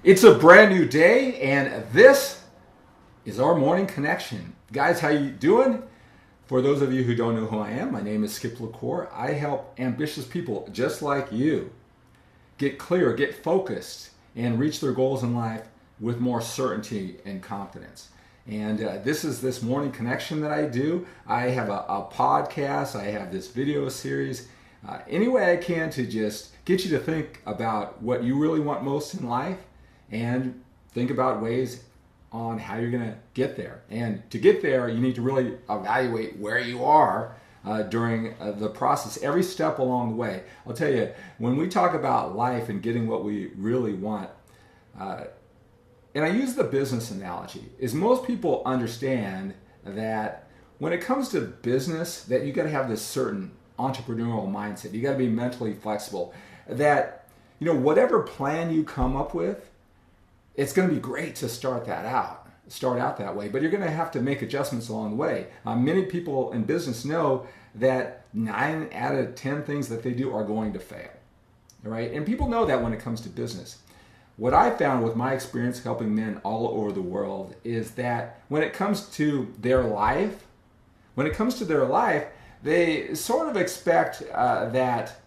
It's a brand new day, and this is our morning connection. Guys, how you doing? For those of you who don't know who I am, my name is Cour. I help ambitious people just like you get clear, get focused, and reach their goals in life with more certainty and confidence. And this is this morning connection that I do. I have a podcast. I have this video series. Any way I can to just get you to think about what you really want most in life and think about ways on how you're going to get there. And to get there, you need to really evaluate where you are during the process, every step along the way. I'll tell you, when we talk about life and getting what we really want, and I use the business analogy, is most people understand that when it comes to business, that you got to have this certain entrepreneurial mindset. You got to be mentally flexible. That, whatever plan you come up with, it's going to be great to start out that way, but you're going to have to make adjustments along the way. Many people in business know that 9 out of 10 things that they do are going to fail, right? And people know that when it comes to business. What I found with my experience helping men all over the world is that when it comes to their life, they sort of expect that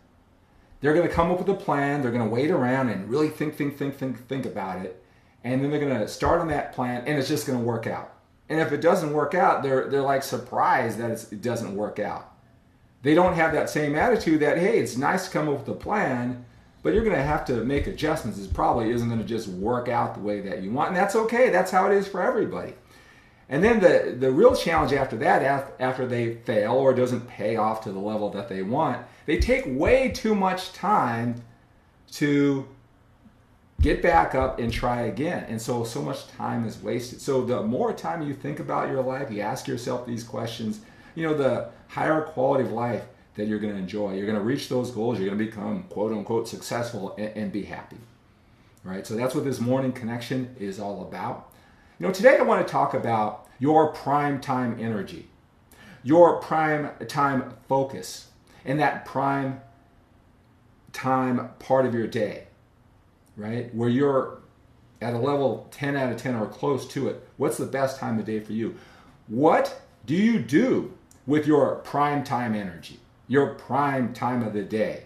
they're going to come up with a plan, they're going to wait around and really think about it. And then they're going to start on that plan, and it's just going to work out. And if it doesn't work out, they're like surprised that it doesn't work out. They don't have that same attitude that, hey, it's nice to come up with a plan, but you're going to have to make adjustments. It probably isn't going to just work out the way that you want. And that's okay. That's how it is for everybody. And then the real challenge after that, after they fail or it doesn't pay off to the level that they want, they take way too much time to get back up and try again. And so much time is wasted. So the more time you think about your life, you ask yourself these questions, the higher quality of life that you're going to enjoy. You're going to reach those goals. You're going to become quote unquote successful and be happy. Right? So that's what this morning connection is all about. Today I want to talk about your prime time energy, your prime time focus, and that prime time part of your day. Right? Where you're at a level 10 out of 10 or close to it. What's the best time of day for you? What do you do with your prime time energy? Your prime time of the day?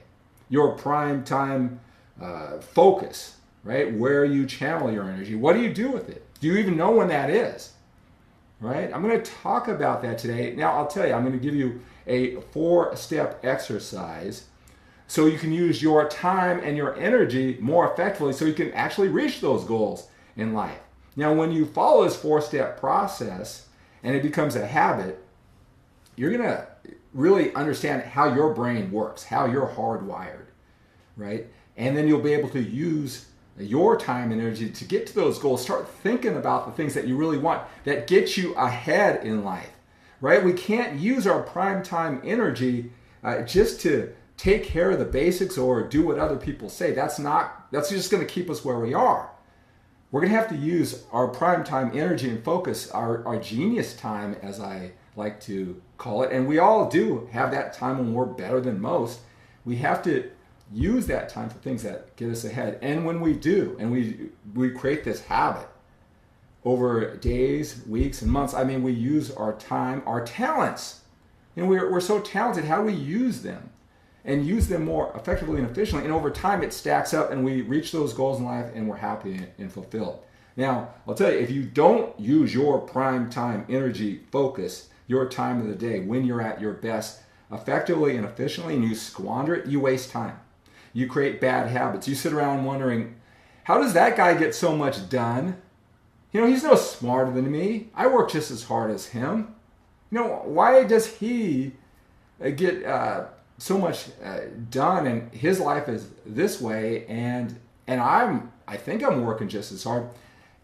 Your prime time focus, right? Where you channel your energy. What do you do with it? Do you even know when that is? Right? I'm going to talk about that today. Now, I'll tell you, I'm going to give you a 4-step exercise so you can use your time and your energy more effectively so you can actually reach those goals in life. Now, when you follow this 4-step process and it becomes a habit, you're going to really understand how your brain works, how you're hardwired, right? And then you'll be able to use your time and energy to get to those goals. Start thinking about the things that you really want that get you ahead in life, right? We can't use our prime time energy just to take care of the basics or do what other people say. That's just going to keep us where we are. We're going to have to use our prime time energy and focus, our genius time, as I like to call it. And we all do have that time when we're better than most. We have to use that time for things that get us ahead. And when we do, and we create this habit over days, weeks, and months, we use our time, our talents. We're so talented. How do we use them? And use them more effectively and efficiently. And over time, it stacks up and we reach those goals in life and we're happy and fulfilled. Now, I'll tell you, if you don't use your prime time energy focus, your time of the day, when you're at your best, effectively and efficiently, and you squander it, you waste time. You create bad habits. You sit around wondering, how does that guy get so much done? He's no smarter than me. I work just as hard as him. Why does he get so much done and his life is this way and I think I'm working just as hard?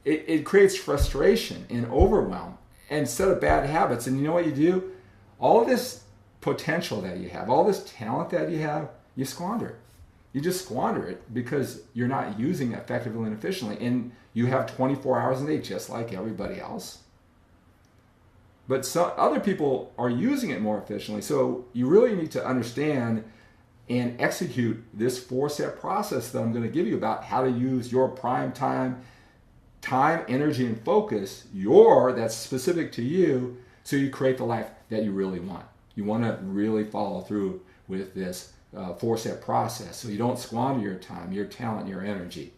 It creates frustration and overwhelm instead of bad habits. And you know what you do? All of this potential that you have, all this talent that you have, you squander it. You just squander it because you're not using it effectively and efficiently. And you have 24 hours a day just like everybody else. But other people are using it more efficiently. So you really need to understand and execute this 4-step process that I'm going to give you about how to use your prime time, energy, and focus, that's specific to you, so you create the life that you really want. You want to really follow through with this 4-step process so you don't squander your time, your talent, your energy,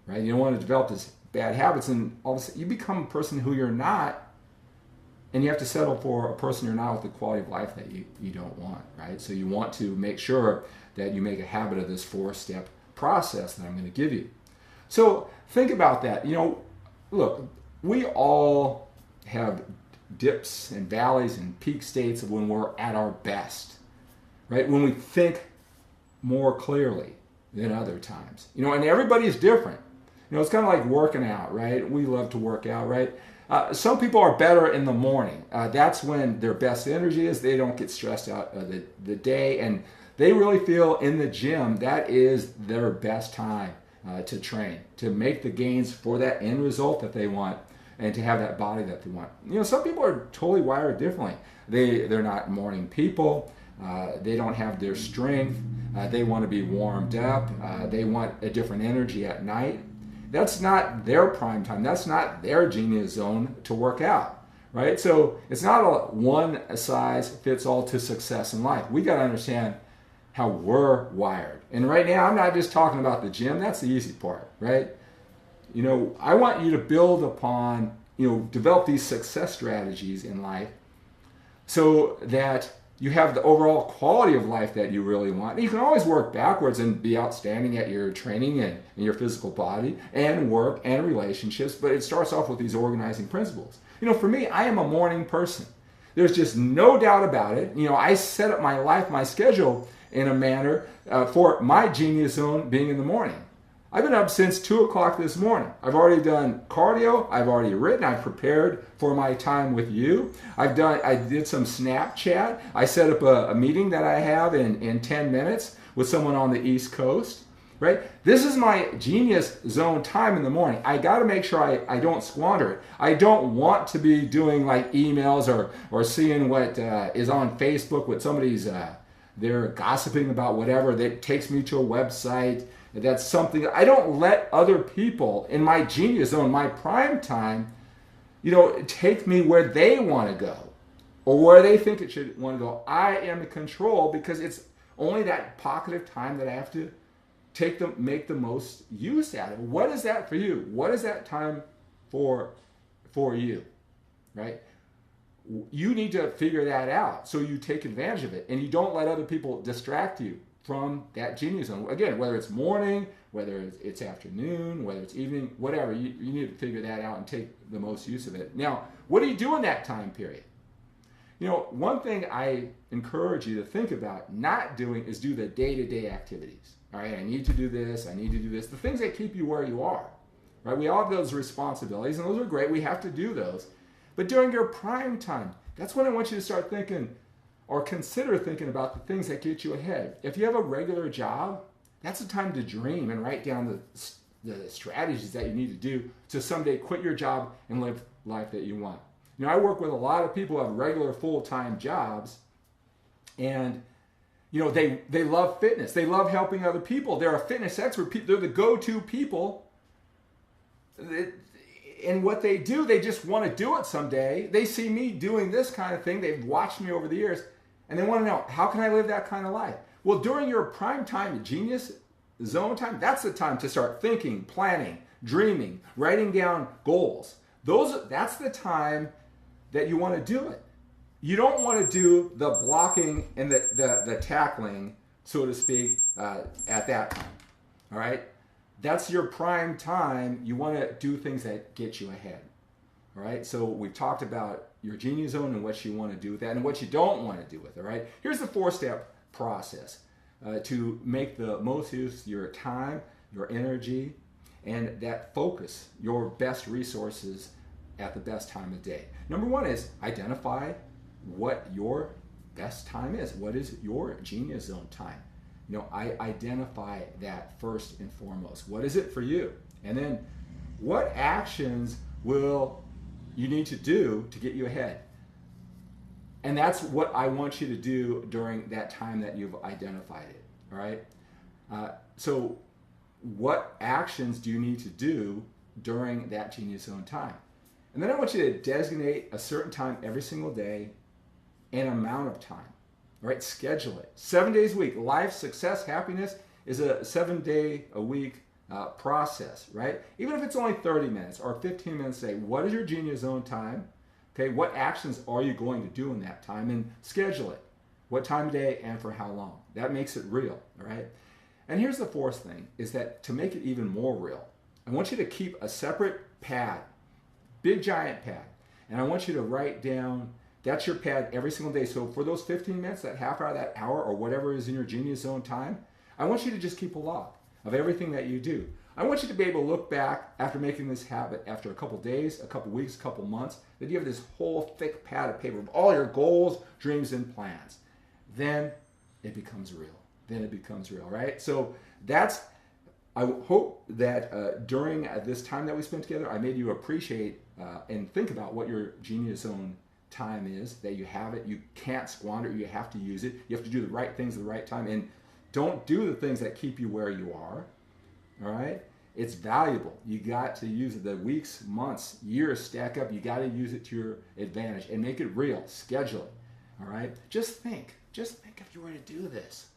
right? You don't want to develop these bad habits and all of a sudden you become a person who you're not, and you have to settle for a person you're not with the quality of life that you don't want, right? So you want to make sure that you make a habit of this 4-step process that I'm going to give you. So think about that. Look, we all have dips and valleys and peak states of when we're at our best, right? When we think more clearly than other times. And everybody is different. It's kind of like working out, right? We love to work out, right? Some people are better in the morning. That's when their best energy is. They don't get stressed out the day, and they really feel in the gym that is their best time to train, to make the gains for that end result that they want, and to have that body that they want. Some people are totally wired differently. They're not morning people. They don't have their strength. They want to be warmed up. They want a different energy at night. That's not their prime time. That's not their genius zone to work out, right? So it's not a one size fits all to success in life. We got to understand how we're wired. And right now, I'm not just talking about the gym. That's the easy part, right? I want you to build upon, develop these success strategies in life so that you have the overall quality of life that you really want. And you can always work backwards and be outstanding at your training and in your physical body and work and relationships, but it starts off with these organizing principles. For me, I am a morning person. There's just no doubt about it. I set up my life, my schedule in a manner for my genius zone being in the morning. I've been up since 2 o'clock this morning. I've already done cardio. I've already written. I've prepared for my time with you. I did some Snapchat. I set up a meeting that I have in 10 minutes with someone on the East Coast, right? This is my genius zone time in the morning. I got to make sure I don't squander it. I don't want to be doing like emails or seeing what is on Facebook, what somebody's, they're gossiping about whatever that takes me to a website. That's something I don't let other people in my genius zone, my prime time, take me where they want to go or where they think it should want to go. I am in control because it's only that pocket of time that I have to make the most use out of. What is that for you? What is that time for you, right? You need to figure that out so you take advantage of it and you don't let other people distract you from that genius zone. Again, whether it's morning, whether it's afternoon, whether it's evening, whatever, you need to figure that out and take the most use of it. Now, what do you do in that time period? One thing I encourage you to think about not doing is do the day-to-day activities. All right, I need to do this, I need to do this. The things that keep you where you are, right? We all have those responsibilities, and those are great. We have to do those. But during your prime time, that's when I want you to start thinking or consider thinking about the things that get you ahead. If you have a regular job, that's the time to dream and write down the strategies that you need to do to someday quit your job and live life that you want. I work with a lot of people who have regular full-time jobs, and they love fitness. They love helping other people. They're a fitness expert. They're the go-to people. And what they do, they just want to do it someday. They see me doing this kind of thing. They've watched me over the years. And they want to know, how can I live that kind of life? Well, during your prime time, genius zone time, that's the time to start thinking, planning, dreaming, writing down goals. That's the time that you want to do it. You don't want to do the blocking and the tackling, so to speak, at that time. All right? That's your prime time. You want to do things that get you ahead. All right? So we've talked about your genius zone and what you want to do with that and what you don't want to do with it, right? Here's the 4-step process to make the most use of your time, your energy, and that focus, your best resources at the best time of day. Number 1 is identify what your best time is. What is your genius zone time? I identify that first and foremost. What is it for you? And then what actions will you need to do to get you ahead? And that's what I want you to do during that time that you've identified it. All right. So what actions do you need to do during that Genius Zone time? And then I want you to designate a certain time every single day and amount of time. All right, schedule it. 7 days a week. Life, success, happiness is a 7-day-a-week process, right? Even if it's only 30 minutes or 15 minutes a day, what is your Genius Zone time? Okay, what actions are you going to do in that time? And schedule it. What time of day and for how long? That makes it real, all right? And here's the fourth thing, is that to make it even more real, I want you to keep a separate pad, big giant pad, and I want you to write down, that's your pad every single day. So for those 15 minutes, that half hour, that hour, or whatever is in your Genius Zone time, I want you to just keep a log of everything that you do. I want you to be able to look back after making this habit after a couple days, a couple weeks, a couple months, that you have this whole thick pad of paper of all your goals, dreams, and plans. Then it becomes real. Then it becomes real, right? So that's, I hope that during this time that we spent together, I made you appreciate and think about what your Genius Zone time is, that you have it. You can't squander it. You have to use it. You have to do the right things at the right time. And don't do the things that keep you where you are, all right? It's valuable. You got to use it. The weeks, months, years stack up. You got to use it to your advantage and make it real. Schedule it, all right? Just think if you were to do this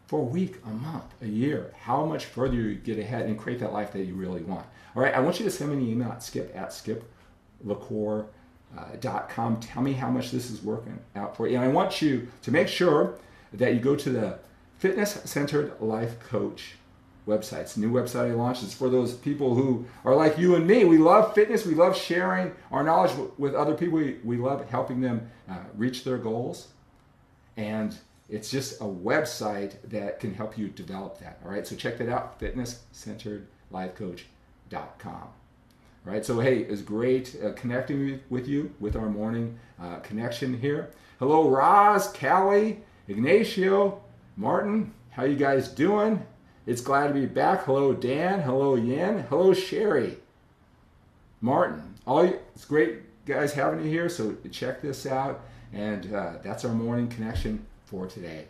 for a week, a month, a year, how much further you get ahead and create that life that you really want. All right, I want you to send me an email at skip@skiplacour.com. Tell me how much this is working out for you. And I want you to make sure that you go to the Fitness-Centered Life Coach website. It's a new website I launched. It's for those people who are like you and me. We love fitness. We love sharing our knowledge with other people. We love helping them reach their goals. And it's just a website that can help you develop that. All right, so check that out, fitnesscenteredlifecoach.com. All right, so hey, it's great connecting with you with our morning connection here. Hello, Roz, Callie, Ignacio, Martin. How you guys doing? It's glad to be back. Hello, Dan. Hello, Yen. Hello, Sherry. Martin. It's great, guys, having you here. So check this out. And that's our morning connection for today.